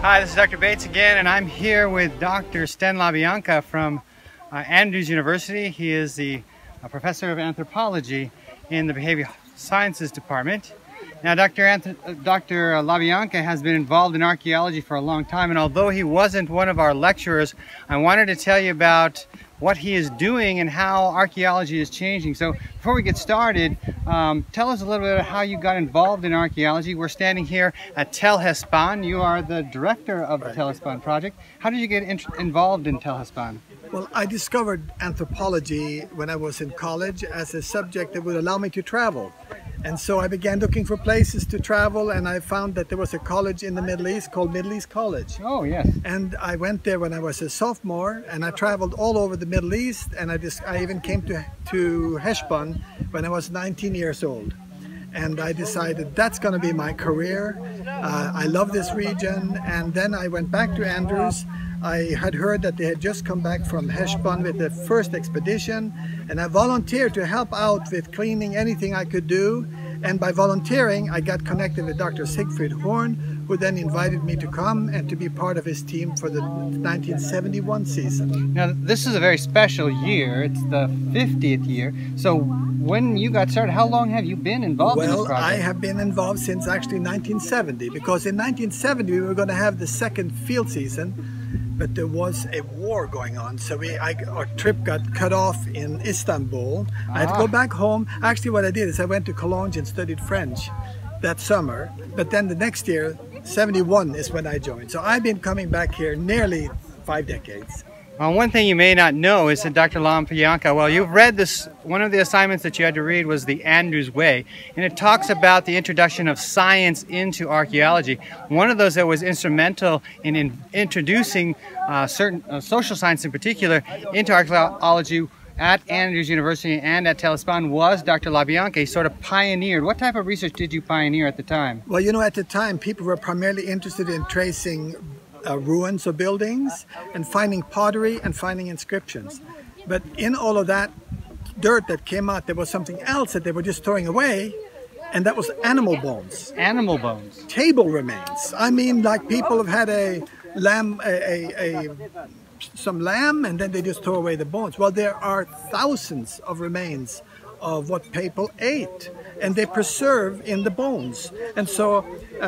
Hi, this is Dr. Bates again, and I'm here with Dr. LaBianca from Andrews University. He is the professor of anthropology in the behavioral sciences department. Now, Dr. LaBianca has been involved in archaeology for a long time, and although he wasn't one of our lecturers, I wanted to tell you about what he is doing and how archaeology is changing. So before we get started, tell us a little bit about how you got involved in archaeology. We're standing here at Tall Hisban. You are the director of the Tall Hisban project. How did you get involved in Tall Hisban? Well, I discovered anthropology when I was in college as a subject that would allow me to travel. And so I began looking for places to travel, and I found that there was a college in the Middle East called Middle East College. Oh, yes. And I went there when I was a sophomore, and I traveled all over the Middle East, and I even came to Hisban when I was 19 years old. And I decided that's going to be my career. I love this region. And then I went back to Andrews. I had heard that they had just come back from Hisban with the first expedition, and I volunteered to help out with cleaning anything I could do. And by volunteering, I got connected with Dr. Siegfried Horn, who then invited me to come and to be part of his team for the 1971 season. Now, this is a very special year. It's the 50th year. So when you got started, how long have you been involved in this project? Well, I have been involved since actually 1970, because in 1970 we were going to have the second field season, but there was a war going on, so our trip got cut off in Istanbul. I had to go back home. Actually, what I did is I went to Cologne and studied French that summer, but then the next year, 71, is when I joined. So I've been coming back here nearly 5 decades. One thing you may not know is that Dr. LaBianca, well, you've read this, one of the assignments that you had to read was The Andrews Way, and it talks about the introduction of science into archaeology. One of those that was instrumental in introducing certain social science in particular into archaeology at Andrews University and at Tall Hisban was Dr. LaBianca. He sort of pioneered. What type of research did you pioneer at the time? Well, you know, at the time people were primarily interested in tracing ruins of buildings and finding pottery and finding inscriptions. But in all of that dirt that came out, there was something else that they were just throwing away, and that was animal bones. Animal bones? Table remains. I mean, like people have had a lamb, some lamb, and then they just throw away the bones. Well, there are thousands of remains of what people ate, and they preserve in the bones. And so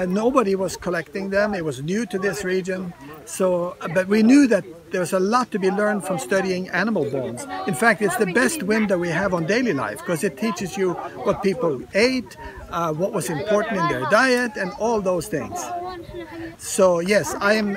nobody was collecting them. It was new to this region. So, but we knew that there's a lot to be learned from studying animal bones. In fact, it's the best window we have on daily life, because it teaches you what people ate, what was important in their diet, and all those things. So yes, I am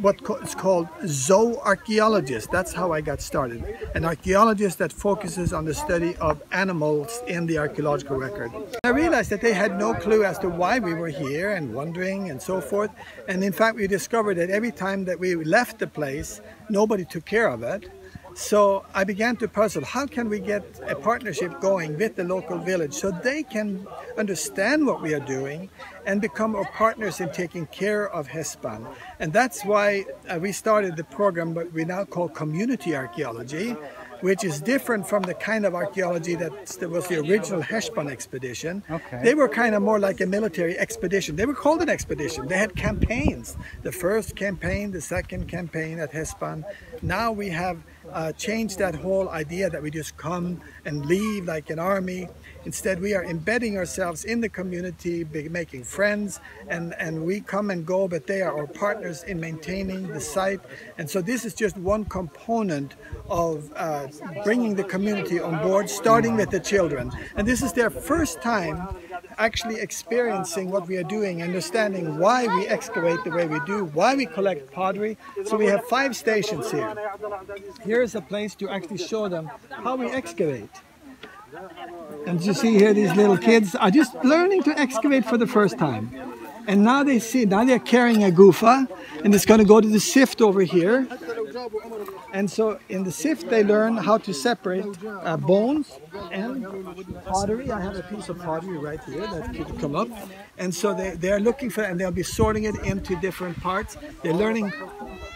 what's called zooarchaeologist. That's how I got started. An archaeologist that focuses on the study of animals in the archaeological record. I realized that they had no clue as to why we were here and wondering and so forth. And in fact, we discovered that every time that we left the place, nobody took care of it. So I began to puzzle, how can we get a partnership going with the local village so they can understand what we are doing and become our partners in taking care of Hisban. And that's why we started the program what we now call community archaeology, which is different from the kind of archaeology that was the original Hisban expedition. Okay. They were kind of more like a military expedition. They were called an expedition. They had campaigns. The first campaign, the second campaign at Hisban. Now we have changed that whole idea that we just come and leave like an army. Instead, we are embedding ourselves in the community, making friends, and we come and go, but they are our partners in maintaining the site. And so this is just one component of bringing the community on board, starting with the children. And this is their first time actually experiencing what we are doing, understanding why we excavate the way we do, why we collect pottery. So we have 5 stations here. Here is a place to actually show them how we excavate. And you see here, these little kids are just learning to excavate for the first time. And now they see, now they're carrying a gufa, and it's going to go to the sift over here. And so in the sift, they learn how to separate bones and pottery. I have a piece of pottery right here that could come up. And so they're looking for, and they'll be sorting it into different parts. They're learning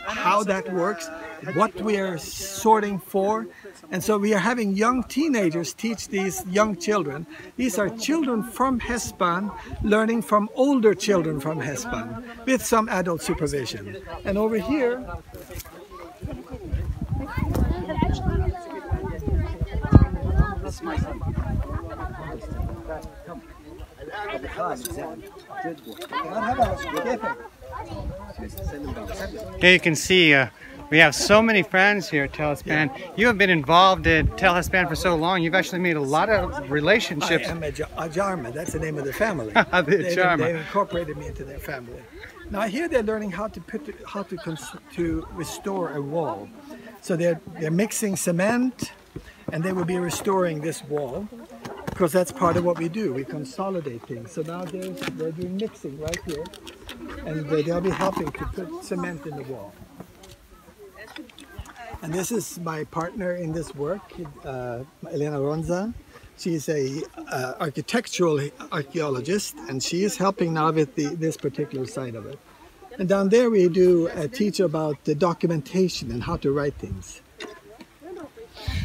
how that works, what we are sorting for. And so we are having young teenagers teach these young children. These are children from Hisban learning from older children from Hisban with some adult supervision. And over here, here you can see we have so many friends here at Tall Hisban. You have been involved at Tall Hisban for so long. You've actually made a lot of relationships. I am a Jarma, that's the name of the family. They incorporated me into their family. Now here they're learning how to restore a wall. So they're mixing cement, and they will be restoring this wall, because that's part of what we do. We consolidate things. So now they're doing mixing right here, and they'll be helping to put cement in the wall. And this is my partner in this work, Elena Ronza. She's a architectural archaeologist, and she is helping now with this particular side of it. And down there we do teach about the documentation and how to write things.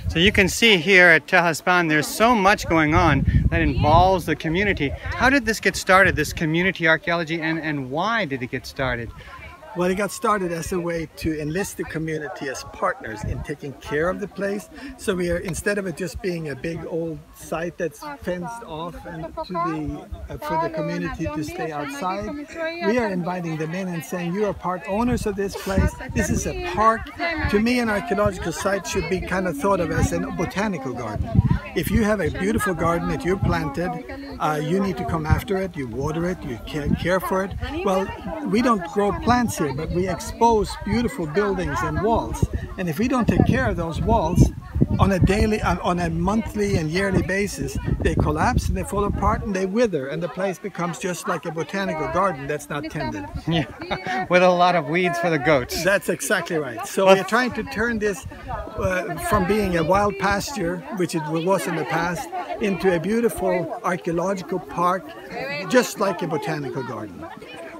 So you can see here at Tall Hisban there's so much going on that involves the community. How did this get started, this community archaeology, and why did it get started? Well, it got started as a way to enlist the community as partners in taking care of the place. So we are, instead of it just being a big old site that's fenced off and for the community to stay outside, we are inviting them in and saying, you are part owners of this place. This is a park. To me, an archaeological site should be kind of thought of as a botanical garden. If you have a beautiful garden that you planted, you need to come after it, you water it, you care for it. Well, we don't grow plants here, but we expose beautiful buildings and walls. And if we don't take care of those walls on a monthly and yearly basis, they collapse and they fall apart and they wither, and the place becomes just like a botanical garden that's not tended. Yeah, with a lot of weeds for the goats. That's exactly right. So we're trying to turn this from being a wild pasture, which it was in the past, into a beautiful archaeological park, just like a botanical garden.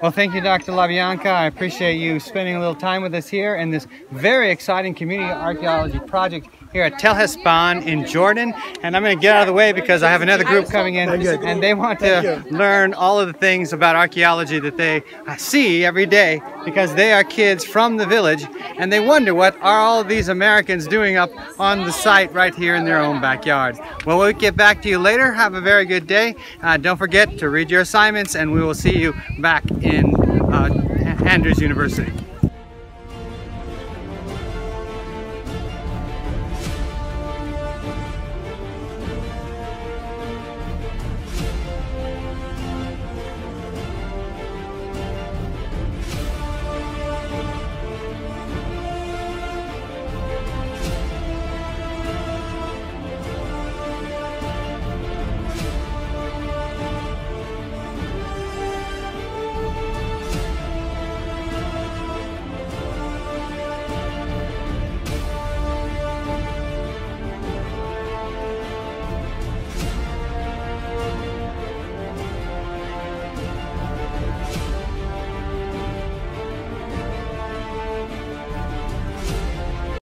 Well, thank you, Dr. LaBianca. I appreciate you spending a little time with us here in this very exciting community archaeology project here at Tall Hisban in Jordan. And I'm going to get out of the way because I have another group coming in, and they want to learn all of the things about archaeology that they see every day, because they are kids from the village and they wonder what are all of these Americans doing up on the site right here in their own backyards. Well, we'll get back to you later. Have a very good day. Don't forget to read your assignments, and we will see you back in Andrews University.